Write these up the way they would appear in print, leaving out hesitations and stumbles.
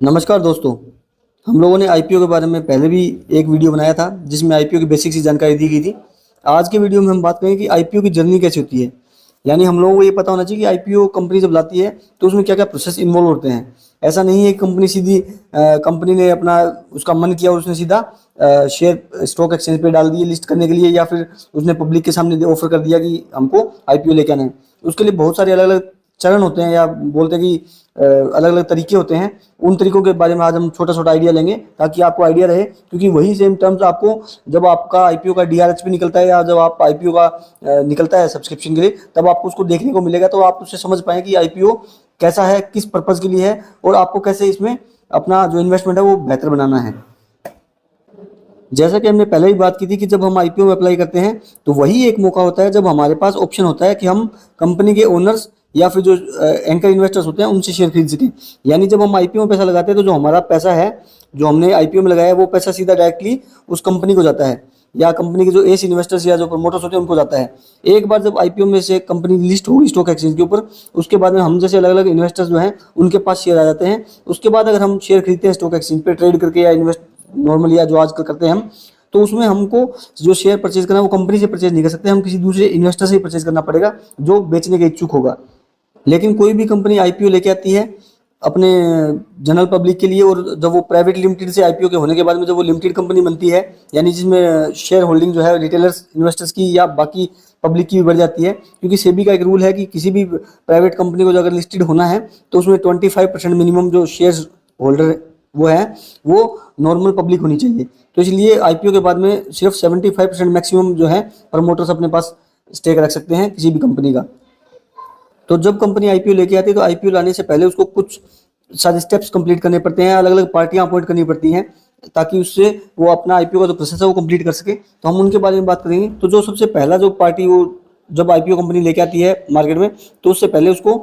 नमस्कार दोस्तों। हम लोगों ने आईपीओ के बारे में पहले भी एक वीडियो बनाया था जिसमें आईपीओ की बेसिक सी जानकारी दी गई थी। आज के वीडियो में हम बात करेंगे कि आईपीओ की जर्नी कैसे होती है। यानी हम लोगों को ये पता होना चाहिए कि आईपीओ कंपनी जब लाती है तो उसमें क्या क्या प्रोसेस इन्वॉल्व होते हैं। ऐसा नहीं है कि कंपनी सीधी कंपनी ने अपना उसका मन किया और उसने सीधा शेयर स्टॉक एक्सचेंज पे डाल दिए लिस्ट करने के लिए, या फिर उसने पब्लिक के सामने ऑफर कर दिया कि हमको आईपीओ लेके आना है। उसके लिए बहुत सारे अलग अलग चरण होते हैं, या बोलते हैं कि अलग अलग तरीके होते हैं। उन तरीकों के बारे में आज हम छोटा छोटा आइडिया लेंगे ताकि आपको आइडिया रहे, क्योंकि वही सेम टर्म्स आपको जब आपका आईपीओ का डीआरएच भी निकलता है या जब आप आईपीओ का निकलता है सब्सक्रिप्शन के लिए, तब आपको उसको देखने को मिलेगा। तो आप उससे समझ पाएँ कि आईपीओ कैसा है, किस पर्पज़ के लिए है, और आपको कैसे इसमें अपना जो इन्वेस्टमेंट है वो बेहतर बनाना है। जैसा कि हमने पहले भी बात की थी कि जब हम आईपीओ में अप्लाई करते हैं तो वही एक मौका होता है जब हमारे पास ऑप्शन होता है कि हम कंपनी के ओनर्स या फिर जो एंकर इन्वेस्टर्स होते हैं उनसे शेयर खरीद सकें। यानी जब हम आईपीओ में पैसा लगाते हैं तो जो हमारा पैसा है, जो हमने आईपीओ में लगाया है, वो पैसा सीधा डायरेक्टली उस कंपनी को जाता है, या कंपनी के जो एस इन्वेस्टर्स या जो प्रमोटर्स होते हैं उनको जाता है। एक बार जब आईपीओ में से कंपनी लिस्ट होगी स्टॉक एक्सचेंज के ऊपर, उसके बाद में हम जैसे अलग अलग इन्वेस्टर्स जो हैं उनके पास शेयर आ जाते हैं। उसके बाद अगर हम शेयर खरीदते हैं स्टॉक एक्सचेंज पे ट्रेड करके, या इन्वेस्ट नॉर्मली या जो आजकल करते हैं हम, तो उसमें हमको जो शेयर परचेज करना है वो कंपनी से परचेज नहीं कर सकते, हम किसी दूसरे इन्वेस्टर से ही परचेज करना पड़ेगा जो बेचने के इच्छुक होगा। लेकिन कोई भी कंपनी आईपीओ लेके आती है अपने जनरल पब्लिक के लिए, और जब वो प्राइवेट लिमिटेड से आईपीओ के होने के बाद में जब वो लिमिटेड कंपनी बनती है, यानी जिसमें शेयर होल्डिंग जो है रिटेलर्स इन्वेस्टर्स की या बाकी पब्लिक की भी बढ़ जाती है, क्योंकि सेबी का एक रूल है कि किसी भी प्राइवेट कंपनी को जो अगर लिस्टेड होना है तो उसमें 25% मिनिमम जो शेयर होल्डर वो है वो नॉर्मल पब्लिक होनी चाहिए। तो इसलिए आईपीओ के बाद में सिर्फ 75% मैक्सिमम जो है प्रमोटर्स अपने पास स्टेक रख सकते हैं किसी भी कंपनी का। तो जब कंपनी आईपीओ लेके आती है तो आईपीओ लाने से पहले उसको कुछ सारे स्टेप्स कंप्लीट करने पड़ते हैं, अलग अलग पार्टियां अपॉइंट करनी पड़ती हैं ताकि उससे वो अपना आईपीओ का जो प्रोसेस है वो कंप्लीट कर सके। तो हम उनके बारे में बात करेंगे। तो जो सबसे पहला जो पार्टी वो जब आईपीओ कंपनी लेके आती है मार्केट में, तो उससे पहले उसको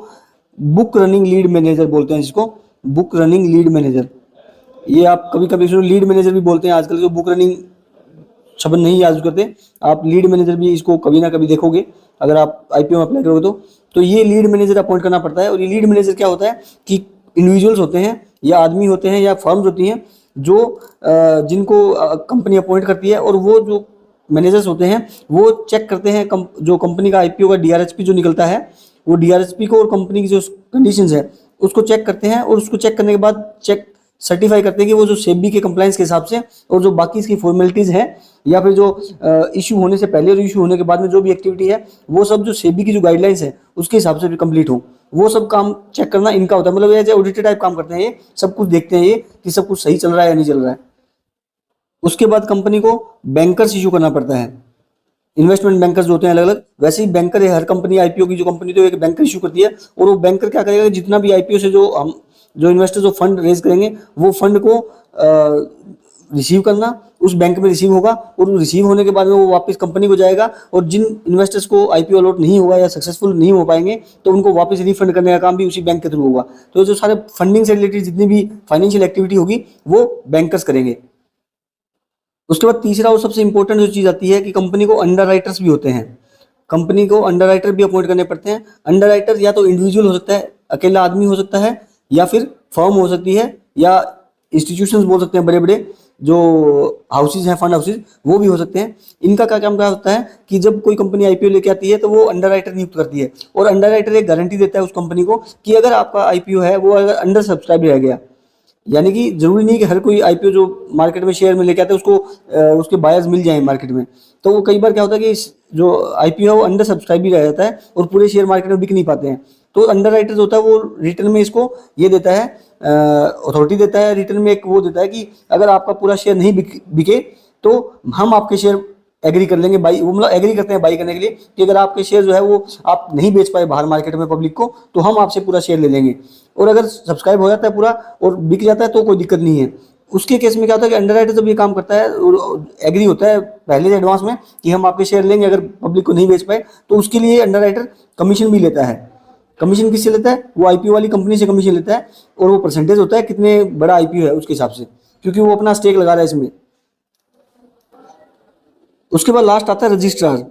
बुक रनिंग लीड मैनेजर बोलते हैं, जिसको बुक रनिंग लीड मैनेजर, ये आप कभी कभी इसको लीड मैनेजर भी बोलते हैं। आजकल जो बुक रनिंग शब्द नहीं याद करते, आप लीड मैनेजर भी इसको कभी ना कभी देखोगे अगर आप आईपीओ में अप्लाई करोगे तो ये लीड मैनेजर अपॉइंट करना पड़ता है। और ये लीड मैनेजर क्या होता है कि इंडिविजुअल्स होते हैं या आदमी होते हैं या फर्म्स होती हैं जो जिनको कंपनी अपॉइंट करती है, और वो जो मैनेजर्स होते हैं वो चेक करते हैं जो कंपनी का आईपीओ का डीआरएचपी जो निकलता है, वो डीआरएचपी को और कंपनी की जो कंडीशंस है उसको चेक करते हैं, और उसको चेक करने के बाद चेक सर्टिफाई करते हैं कि वो जो सेबी के कंप्लायंस के हिसाब से और जो बाकी इसकी फॉर्मेलिटीज़ हैं, या फिर जो इशू होने से पहले और इशू होने के बाद में जो भी एक्टिविटी है, वो सब जो सेबी की जो गाइडलाइंस है उसके हिसाब से भी कंप्लीट हो, वो सब काम चेक करना इनका होता है। मतलब एज ऑडिटर टाइप काम करते हैं, ये सब कुछ देखते हैं ये कि सब कुछ सही चल रहा है या नहीं चल रहा है। उसके बाद कंपनी को बैंकर्स इशू करना पड़ता है, इन्वेस्टमेंट बैंकर्स जो होते हैं अलग अलग, वैसे ही बैंकर है हर कंपनी आईपीओ की जो कंपनी तो एक बैंकर इशू करती है। और वो बैंकर क्या करेगा, जितना भी आईपीओ से जो इन्वेस्टर जो फंड रेज करेंगे वो फंड को रिसीव करना उस बैंक में रिसीव होगा, और रिसीव होने के बाद में वो वापस कंपनी को जाएगा, और जिन इन्वेस्टर्स को आईपीओ अलॉट नहीं हुआ या सक्सेसफुल नहीं हो पाएंगे तो उनको वापस रिफंड करने का काम भी उसी बैंक के थ्रू होगा। तो जो सारे फंडिंग से रिलेटेड जितनी भी फाइनेंशियल एक्टिविटी होगी वो बैंकर्स करेंगे। उसके बाद तीसरा और सबसे इंपॉर्टेंट जो चीज़ आती है कि कंपनी को अंडर राइटर्स भी होते हैं, कंपनी को अंडर राइटर भी अपॉइंट करने पड़ते हैं। अंडर राइटर या तो इंडिविजुअल हो सकता है, अकेला आदमी हो सकता है, या फिर फर्म हो सकती है, या इंस्टीट्यूशंस बोल सकते हैं, बड़े बड़े जो हाउसेज हैं, फंड हाउसेज, वो भी हो सकते हैं। इनका क्या काम क्या होता है कि जब कोई कंपनी आईपीओ लेके आती है तो वो अंडर राइटर नियुक्त करती है, और अंडर राइटर एक गारंटी देता है उस कंपनी को कि अगर आपका आईपीओ है वो अगर अंडर सब्सक्राइब रह गया, यानी कि जरूरी नहीं कि हर कोई आईपीओ जो मार्केट में शेयर में लेके आते हैं उसको उसके बायर्स मिल जाए मार्केट में। तो वो कई बार क्या होता है कि जो आईपीओ है वो अंडर सब्सक्राइब भी रह जाता है और पूरे शेयर मार्केट में बिक नहीं पाते हैं। तो अंडर राइटर होता है वो रिटर्न में इसको ये देता है, अथॉरिटी देता है, रिटर्न में एक वो देता है कि अगर आपका पूरा शेयर नहीं बिके तो हम आपके शेयर एग्री कर लेंगे, बाई वो मतलब एग्री करते हैं बाई करने के लिए कि अगर आपके शेयर जो है वो आप नहीं बेच पाए बाहर मार्केट में पब्लिक को, तो हम आपसे पूरा शेयर ले लेंगे। और अगर सब्सक्राइब हो जाता है पूरा और बिक जाता है तो कोई दिक्कत नहीं है। उसके केस में क्या होता है कि अंडर राइटर जब ये काम करता है और एग्री होता है पहले से एडवांस में कि हम आपके शेयर लेंगे अगर पब्लिक को नहीं बेच पाए, तो उसके लिए अंडर राइटर कमीशन भी लेता है। कमीशन किससे लेता है? वो आईपीओ वाली कंपनी से कमीशन लेता है, और वो परसेंटेज होता है कितने बड़ा आईपीओ है उसके हिसाब से, क्योंकि वो अपना स्टेक लगा रहा है इसमें। उसके बाद लास्ट आता है रजिस्ट्रार।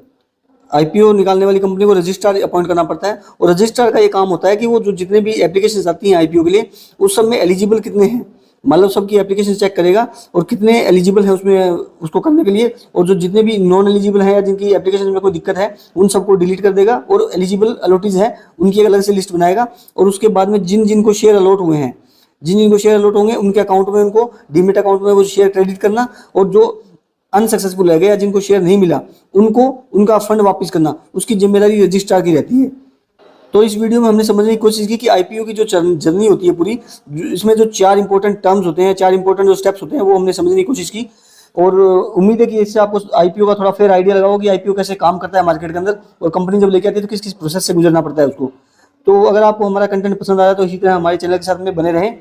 आईपीओ निकालने वाली कंपनी को रजिस्ट्रार अपॉइंट करना पड़ता है, और रजिस्ट्रार का ये काम होता है कि वो जो जितने भी एप्लीकेशंस आती हैं आईपीओ के लिए उस सब में एलिजिबल कितने हैं, मान लो सबकी एप्लीकेशन चेक करेगा और कितने एलिजिबल है उसमें उसको करने के लिए, और जो जितने भी नॉन एलिजिबल हैं या जिनकी एप्लीकेशन में कोई दिक्कत है उन सबको डिलीट कर देगा, और एलिजिबल अलॉटीज है उनकी एक अलग से लिस्ट बनाएगा। और उसके बाद में जिन जिनको शेयर अलॉट हुए हैं, जिन जिनको शेयर अलॉट होंगे उनके अकाउंट में, उनको डीमेट अकाउंट में वो शेयर क्रेडिट करना, और जो अनसक्सेसफुल रह गया या जिनको शेयर नहीं मिला उनको उनका फंड वापस करना, उसकी जिम्मेदारी रजिस्ट्रार की रहती है। तो इस वीडियो में हमने समझने की कोशिश की कि आईपीओ की जो जर्नी होती है पूरी, इसमें जो 4 इंपॉर्टेंट टर्म्स होते हैं, 4 इंपॉर्टेंट जो स्टेप्स होते हैं वो हमने समझने की कोशिश की। और उम्मीद है कि इससे आपको आईपीओ का थोड़ा फेयर आइडिया लगा होगा कि आईपीओ कैसे काम करता है मार्केट के अंदर, और कंपनी जब लेके आती है तो किस किस प्रोसेस से गुजरना पड़ता है उसको। तो अगर आपको हमारा कंटेंट पसंद आया तो इसी तरह हमारे चैनल के साथ में बने रहें।